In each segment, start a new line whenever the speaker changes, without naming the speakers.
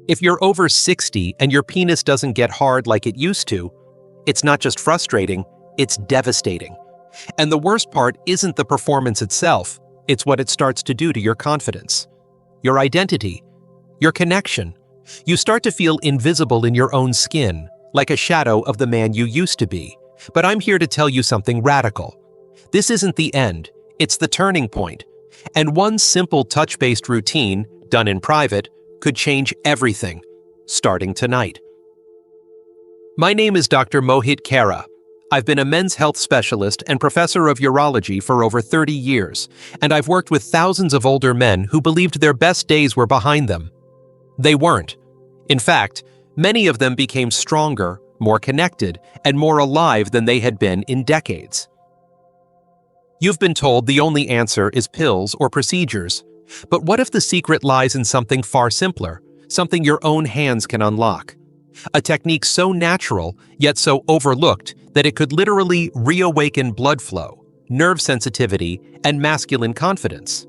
If you're over 60 and your penis doesn't get hard like it used to, it's not just frustrating, it's devastating. And the worst part isn't the performance itself, it's what it starts to do to your confidence, your identity, your connection. You start to feel invisible in your own skin, like a shadow of the man you used to be. But I'm here to tell you something radical. This isn't the end, it's the turning point. And one simple touch-based routine, done in private, could change everything, starting tonight. My name is Dr. Mohit Kara. I've been a men's health specialist and professor of urology for over 30 years, and I've worked with thousands of older men who believed their best days were behind them. They weren't. In fact, many of them became stronger, more connected, and more alive than they had been in decades. You've been told the only answer is pills or procedures. But what if the secret lies in something far simpler, something your own hands can unlock? A technique so natural, yet so overlooked, that it could literally reawaken blood flow, nerve sensitivity, and masculine confidence.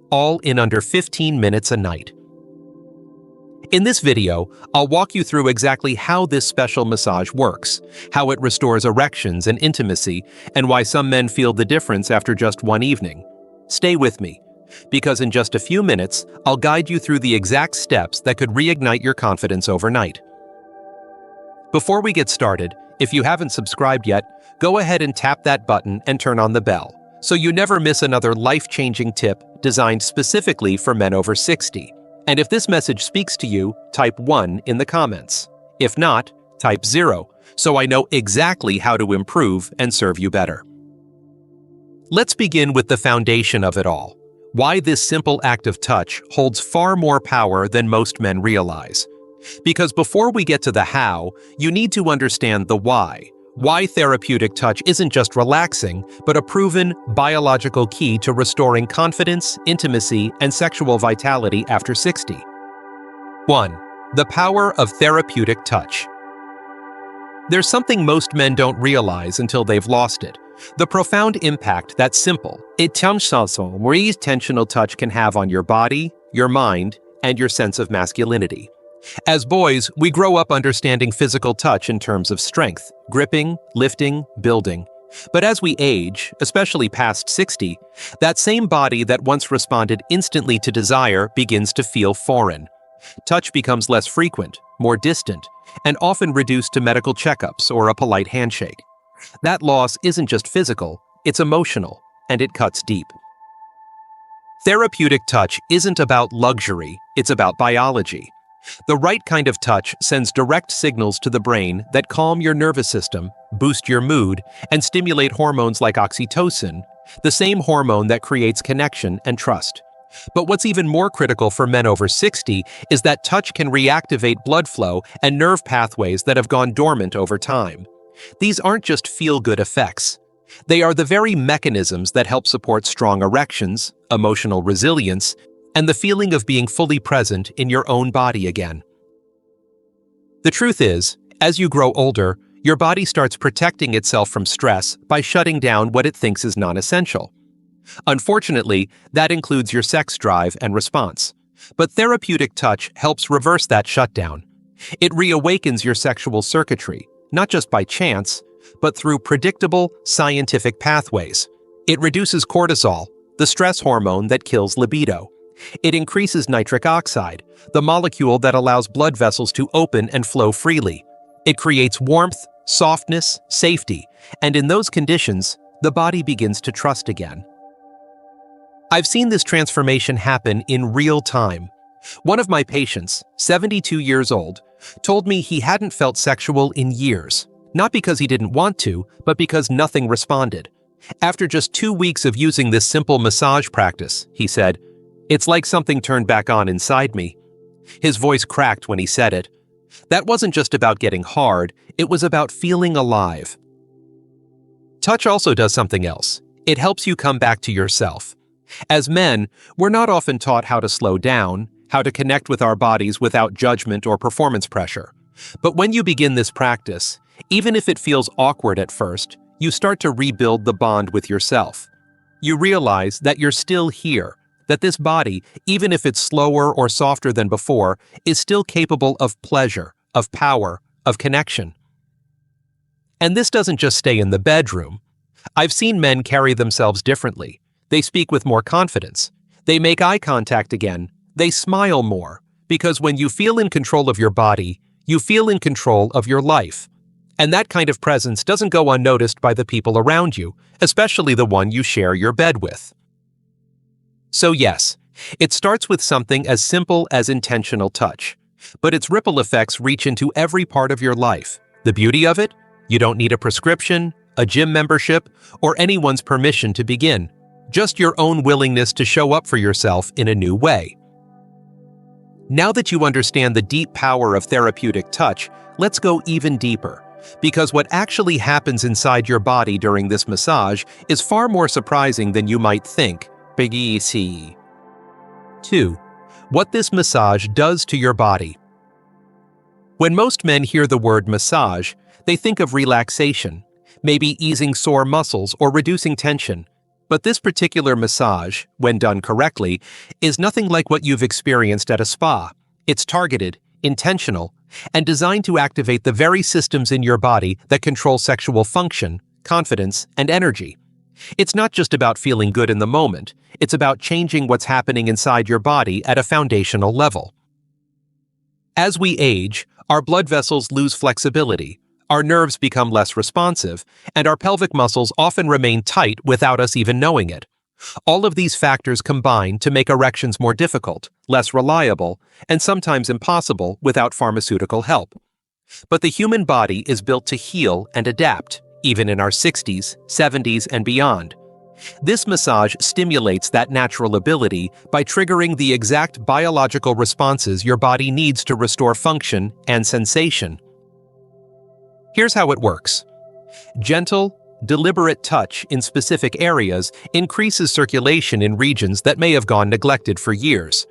All in under 15 minutes a night. In this video, I'll walk you through exactly how this special massage works, how it restores erections and intimacy, and why some men feel the difference after just one evening. Stay with me, because in just a few minutes, I'll guide you through the exact steps that could reignite your confidence overnight. Before we get started, if you haven't subscribed yet, go ahead and tap that button and turn on the bell, so you never miss another life-changing tip designed specifically for men over 60. And if this message speaks to you, type 1 in the comments. If not, type 0, so I know exactly how to improve and serve you better. Let's begin with the foundation of it all. Why this simple act of touch holds far more power than most men realize. Because before we get to the how, you need to understand the why. Why therapeutic touch isn't just relaxing, but a proven biological key to restoring confidence, intimacy, and sexual vitality after 60. 1. The power of therapeutic touch. There's something most men don't realize until they've lost it. The profound impact that simple, intentional touch can have on your body, your mind, and your sense of masculinity. As boys, we grow up understanding physical touch in terms of strength, gripping, lifting, building. But as we age, especially past 60, that same body that once responded instantly to desire begins to feel foreign. Touch becomes less frequent, more distant, and often reduced to medical checkups or a polite handshake. That loss isn't just physical, it's emotional, and it cuts deep. Therapeutic touch isn't about luxury, it's about biology. The right kind of touch sends direct signals to the brain that calm your nervous system, boost your mood, and stimulate hormones like oxytocin, the same hormone that creates connection and trust. But what's even more critical for men over 60 is that touch can reactivate blood flow and nerve pathways that have gone dormant over time. These aren't just feel-good effects. They are the very mechanisms that help support strong erections, emotional resilience, and the feeling of being fully present in your own body again. The truth is, as you grow older, your body starts protecting itself from stress by shutting down what it thinks is non-essential. Unfortunately, that includes your sex drive and response. But therapeutic touch helps reverse that shutdown. It reawakens your sexual circuitry, not just by chance, but through predictable, scientific pathways. It reduces cortisol, the stress hormone that kills libido. It increases nitric oxide, the molecule that allows blood vessels to open and flow freely. It creates warmth, softness, safety, and in those conditions, the body begins to trust again. I've seen this transformation happen in real time. One of my patients, 72 years old, told me he hadn't felt sexual in years, not because he didn't want to, but because nothing responded. After just 2 weeks of using this simple massage practice, he said, "It's like something turned back on inside me." His voice cracked when he said it. That wasn't just about getting hard, it was about feeling alive. Touch also does something else. It helps you come back to yourself. As men, we're not often taught how to slow down, how to connect with our bodies without judgment or performance pressure. But when you begin this practice, even if it feels awkward at first, you start to rebuild the bond with yourself. You realize that you're still here, that this body, even if it's slower or softer than before, is still capable of pleasure, of power, of connection. And this doesn't just stay in the bedroom. I've seen men carry themselves differently. They speak with more confidence. They make eye contact again. They smile more. Because when you feel in control of your body, you feel in control of your life. And that kind of presence doesn't go unnoticed by the people around you, especially the one you share your bed with. So yes, it starts with something as simple as intentional touch. But its ripple effects reach into every part of your life. The beauty of it? You don't need a prescription, a gym membership, or anyone's permission to begin. Just your own willingness to show up for yourself in a new way. Now that you understand the deep power of therapeutic touch, let's go even deeper. Because what actually happens inside your body during this massage is far more surprising than you might think. Biggie C. 2. What this massage does to your body. When most men hear the word massage, they think of relaxation, maybe easing sore muscles or reducing tension. But this particular massage, when done correctly, is nothing like what you've experienced at a spa. It's targeted, intentional, and designed to activate the very systems in your body that control sexual function, confidence, and energy. It's not just about feeling good in the moment, it's about changing what's happening inside your body at a foundational level. As we age, our blood vessels lose flexibility, our nerves become less responsive, and our pelvic muscles often remain tight without us even knowing it. All of these factors combine to make erections more difficult, less reliable, and sometimes impossible without pharmaceutical help. But the human body is built to heal and adapt, even in our 60s, 70s, and beyond. This massage stimulates that natural ability by triggering the exact biological responses your body needs to restore function and sensation. Here's how it works. Gentle, deliberate touch in specific areas increases circulation in regions that may have gone neglected for years.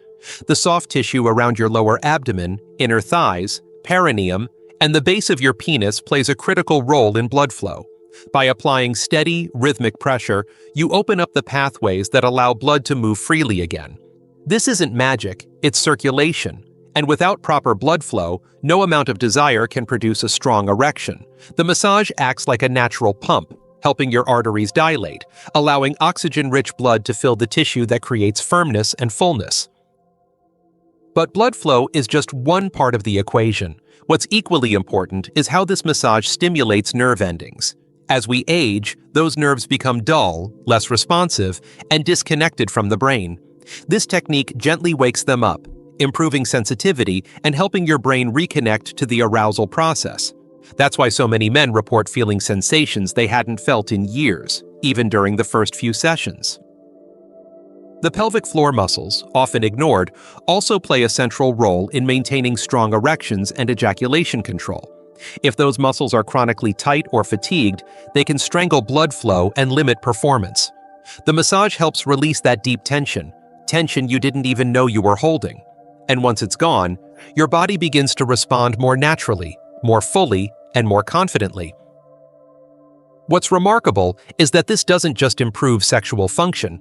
The soft tissue around your lower abdomen, inner thighs, perineum, and the base of your penis plays a critical role in blood flow. By applying steady, rhythmic pressure, you open up the pathways that allow blood to move freely again. This isn't magic, it's circulation. And without proper blood flow, no amount of desire can produce a strong erection. The massage acts like a natural pump, helping your arteries dilate, allowing oxygen-rich blood to fill the tissue that creates firmness and fullness. But blood flow is just one part of the equation. What's equally important is how this massage stimulates nerve endings. As we age, those nerves become dull, less responsive, and disconnected from the brain. This technique gently wakes them up, improving sensitivity and helping your brain reconnect to the arousal process. That's why so many men report feeling sensations they hadn't felt in years, even during the first few sessions. The pelvic floor muscles, often ignored, also play a central role in maintaining strong erections and ejaculation control. If those muscles are chronically tight or fatigued, they can strangle blood flow and limit performance. The massage helps release that deep tension you didn't even know you were holding. And once it's gone, your body begins to respond more naturally, more fully, and more confidently. What's remarkable is that this doesn't just improve sexual function.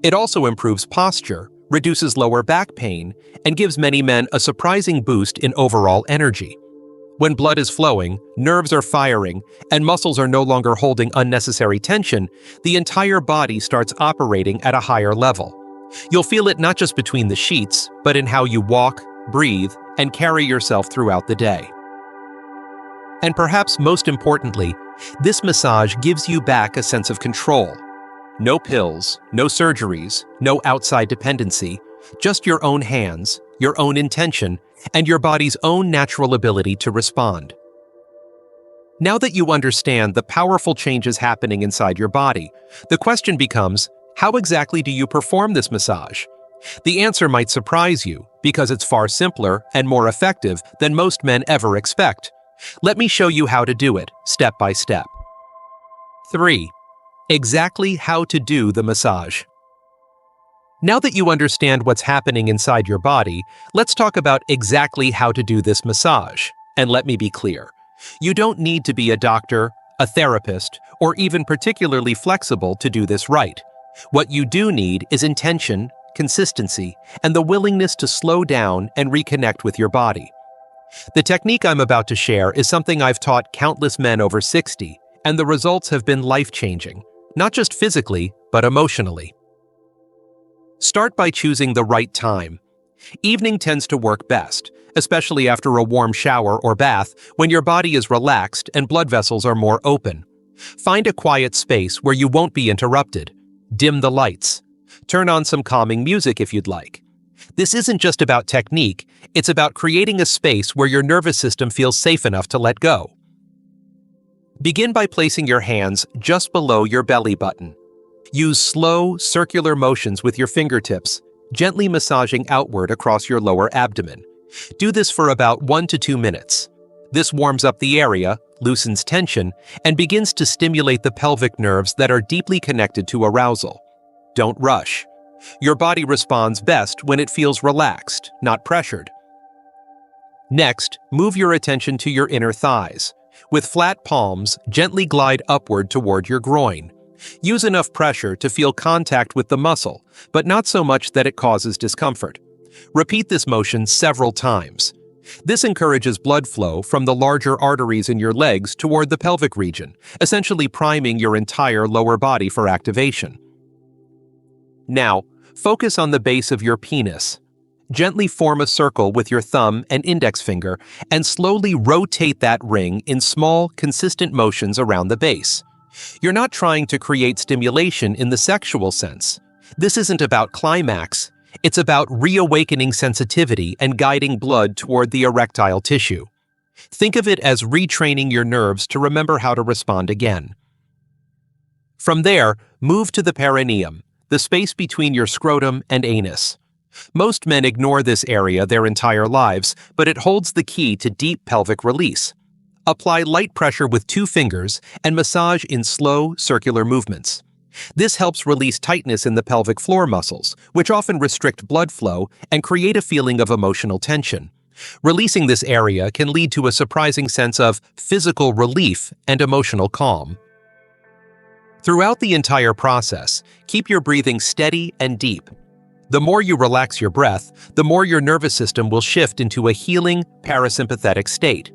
It also improves posture, reduces lower back pain, and gives many men a surprising boost in overall energy. When blood is flowing, nerves are firing, and muscles are no longer holding unnecessary tension, the entire body starts operating at a higher level. You'll feel it not just between the sheets, but in how you walk, breathe, and carry yourself throughout the day. And perhaps most importantly, this massage gives you back a sense of control. No pills, no surgeries, no outside dependency, just your own hands, your own intention, and your body's own natural ability to respond. Now that you understand the powerful changes happening inside your body, the question becomes, how exactly do you perform this massage? The answer might surprise you, because it's far simpler and more effective than most men ever expect. Let me show you how to do it, step by step. 3. Exactly how to do the massage. Now that you understand what's happening inside your body, let's talk about exactly how to do this massage. And let me be clear. You don't need to be a doctor, a therapist, or even particularly flexible to do this right. What you do need is intention, consistency, and the willingness to slow down and reconnect with your body. The technique I'm about to share is something I've taught countless men over 60, and the results have been life-changing, not just physically, but emotionally. Start by choosing the right time. Evening tends to work best, especially after a warm shower or bath, when your body is relaxed and blood vessels are more open. Find a quiet space where you won't be interrupted. Dim the lights. Turn on some calming music if you'd like. This isn't just about technique, it's about creating a space where your nervous system feels safe enough to let go. Begin by placing your hands just below your belly button. Use slow, circular motions with your fingertips, gently massaging outward across your lower abdomen. Do this for about 1 to 2 minutes. This warms up the area, loosens tension, and begins to stimulate the pelvic nerves that are deeply connected to arousal. Don't rush. Your body responds best when it feels relaxed, not pressured. Next, move your attention to your inner thighs. With flat palms, gently glide upward toward your groin. Use enough pressure to feel contact with the muscle, but not so much that it causes discomfort. Repeat this motion several times. This encourages blood flow from the larger arteries in your legs toward the pelvic region, essentially priming your entire lower body for activation. Now, focus on the base of your penis. Gently form a circle with your thumb and index finger and slowly rotate that ring in small, consistent motions around the base. You're not trying to create stimulation in the sexual sense. This isn't about climax. It's about reawakening sensitivity and guiding blood toward the erectile tissue. Think of it as retraining your nerves to remember how to respond again. From there, move to the perineum, the space between your scrotum and anus. Most men ignore this area their entire lives, but it holds the key to deep pelvic release. Apply light pressure with 2 fingers and massage in slow, circular movements. This helps release tightness in the pelvic floor muscles, which often restrict blood flow and create a feeling of emotional tension. Releasing this area can lead to a surprising sense of physical relief and emotional calm. Throughout the entire process, keep your breathing steady and deep. The more you relax your breath, the more your nervous system will shift into a healing, parasympathetic state.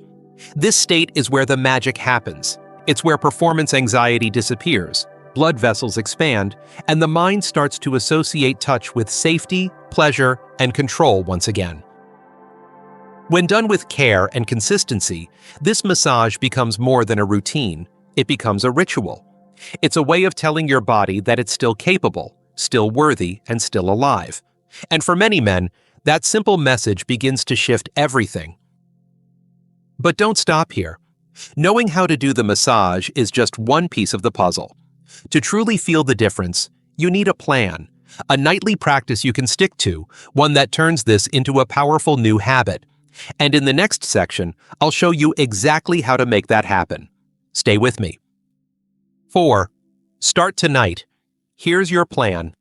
This state is where the magic happens. It's where performance anxiety disappears, blood vessels expand, and the mind starts to associate touch with safety, pleasure, and control once again. When done with care and consistency, this massage becomes more than a routine. It becomes a ritual. It's a way of telling your body that it's still capable, still worthy, and still alive. And for many men, that simple message begins to shift everything. But don't stop here. Knowing how to do the massage is just one piece of the puzzle. To truly feel the difference, you need a plan, a nightly practice you can stick to, one that turns this into a powerful new habit. And in the next section, I'll show you exactly how to make that happen. Stay with me. 4. Start tonight. Here's your plan.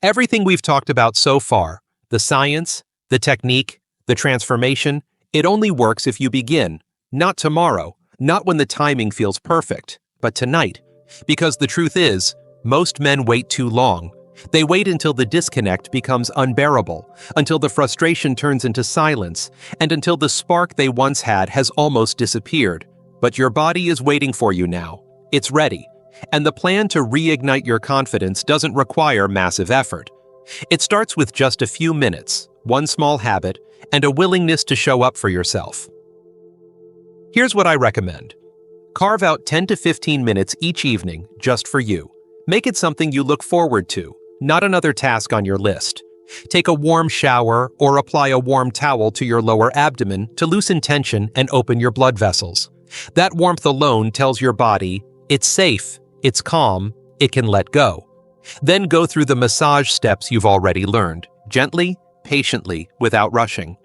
Everything we've talked about so far, the science, the technique, the transformation, it only works if you begin, not tomorrow, not when the timing feels perfect, but tonight. Because the truth is, most men wait too long. They wait until the disconnect becomes unbearable, until the frustration turns into silence, and until the spark they once had has almost disappeared. But your body is waiting for you now. It's ready. And the plan to reignite your confidence doesn't require massive effort. It starts with just a few minutes, one small habit, and a willingness to show up for yourself. Here's what I recommend. Carve out 10 to 15 minutes each evening just for you. Make it something you look forward to, not another task on your list. Take a warm shower or apply a warm towel to your lower abdomen to loosen tension and open your blood vessels. That warmth alone tells your body, it's safe, it's calm, it can let go. Then go through the massage steps you've already learned, gently, patiently, without rushing.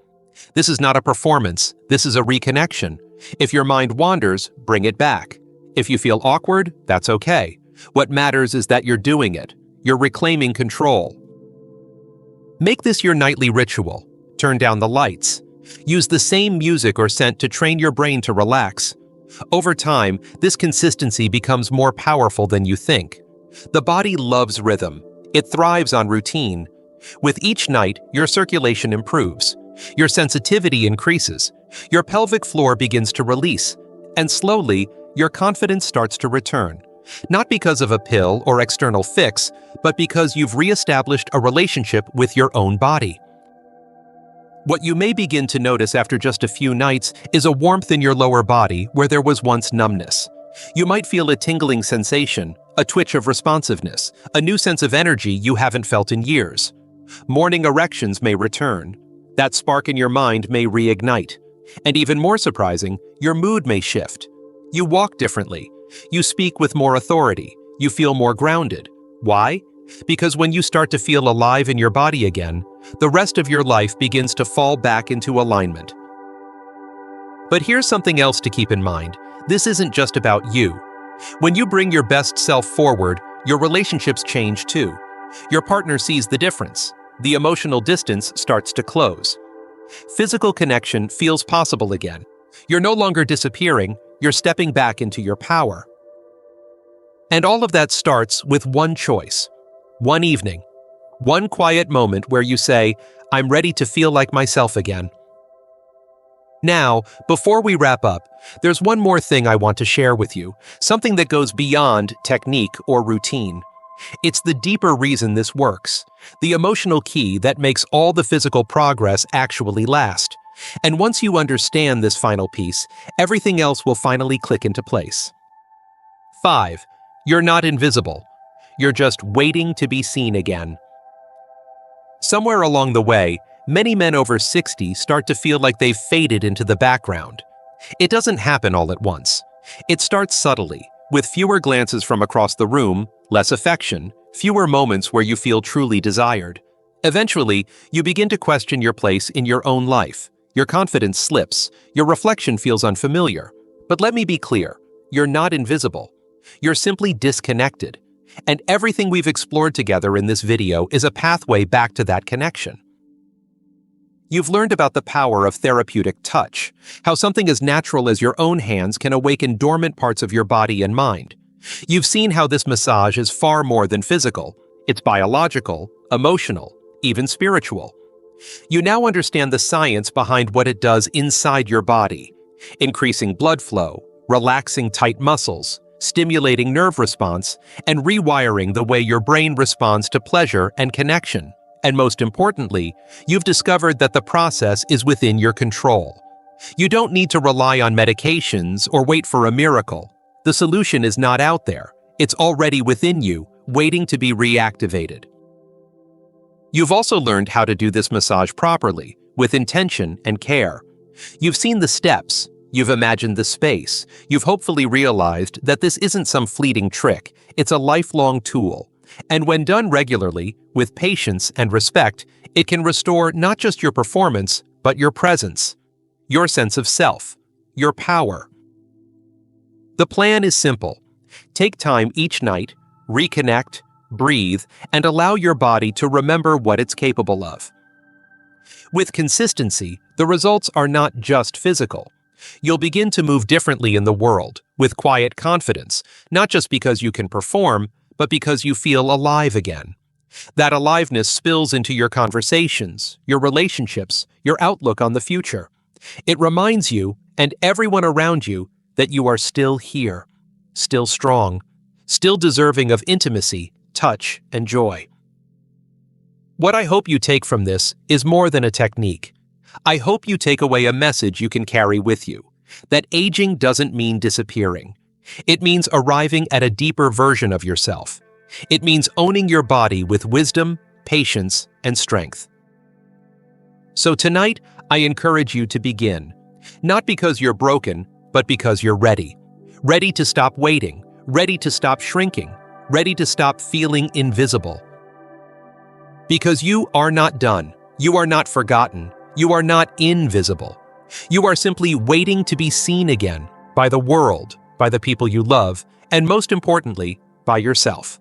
This is not a performance, this is a reconnection. If your mind wanders, bring it back. If you feel awkward, that's okay. What matters is that you're doing it. You're reclaiming control. Make this your nightly ritual. Turn down the lights. Use the same music or scent to train your brain to relax. Over time, this consistency becomes more powerful than you think. The body loves rhythm. It thrives on routine. With each night, your circulation improves. Your sensitivity increases. Your pelvic floor begins to release. And slowly, your confidence starts to return. Not because of a pill or external fix, but because you've reestablished a relationship with your own body. What you may begin to notice after just a few nights is a warmth in your lower body where there was once numbness. You might feel a tingling sensation, a twitch of responsiveness, a new sense of energy you haven't felt in years. Morning erections may return. That spark in your mind may reignite. And even more surprising, your mood may shift. You walk differently. You speak with more authority. You feel more grounded. Why? Because when you start to feel alive in your body again, the rest of your life begins to fall back into alignment. But here's something else to keep in mind. This isn't just about you. When you bring your best self forward, your relationships change too. Your partner sees the difference. The emotional distance starts to close. Physical connection feels possible again. You're no longer disappearing, you're stepping back into your power. And all of that starts with one choice. One evening. One quiet moment where you say, "I'm ready to feel like myself again." Now, before we wrap up, there's one more thing I want to share with you, something that goes beyond technique or routine. It's the deeper reason this works, the emotional key that makes all the physical progress actually last. And once you understand this final piece, everything else will finally click into place. 5. You're not invisible. You're just waiting to be seen again. Somewhere along the way, many men over 60 start to feel like they've faded into the background. It doesn't happen all at once. It starts subtly, with fewer glances from across the room, less affection, fewer moments where you feel truly desired. Eventually, you begin to question your place in your own life. Your confidence slips. Your reflection feels unfamiliar. But let me be clear, you're not invisible. You're simply disconnected. And everything we've explored together in this video is a pathway back to that connection. You've learned about the power of therapeutic touch, how something as natural as your own hands can awaken dormant parts of your body and mind. You've seen how this massage is far more than physical. It's biological, emotional, even spiritual. You now understand the science behind what it does inside your body, increasing blood flow, relaxing tight muscles, stimulating nerve response, and rewiring the way your brain responds to pleasure and connection. And most importantly, you've discovered that the process is within your control. You don't need to rely on medications or wait for a miracle. The solution is not out there. It's already within you, waiting to be reactivated. You've also learned how to do this massage properly, with intention and care. You've seen the steps. You've imagined the space. You've hopefully realized that this isn't some fleeting trick. It's a lifelong tool. And when done regularly, with patience and respect, it can restore not just your performance, but your presence, your sense of self, your power. The plan is simple. Take time each night, reconnect, breathe, and allow your body to remember what it's capable of. With consistency, the results are not just physical. You'll begin to move differently in the world, with quiet confidence, not just because you can perform, but because you feel alive again. That aliveness spills into your conversations, your relationships, your outlook on the future. It reminds you, and everyone around you, that you are still here, still strong, still deserving of intimacy, touch, and joy. What I hope you take from this is more than a technique. I hope you take away a message you can carry with you, that aging doesn't mean disappearing. It means arriving at a deeper version of yourself. It means owning your body with wisdom, patience, and strength. So tonight, I encourage you to begin, not because you're broken, but because you're ready. Ready to stop waiting, ready to stop shrinking, ready to stop feeling invisible. Because you are not done, you are not forgotten, you are not invisible. You are simply waiting to be seen again by the world, by the people you love, and most importantly, by yourself.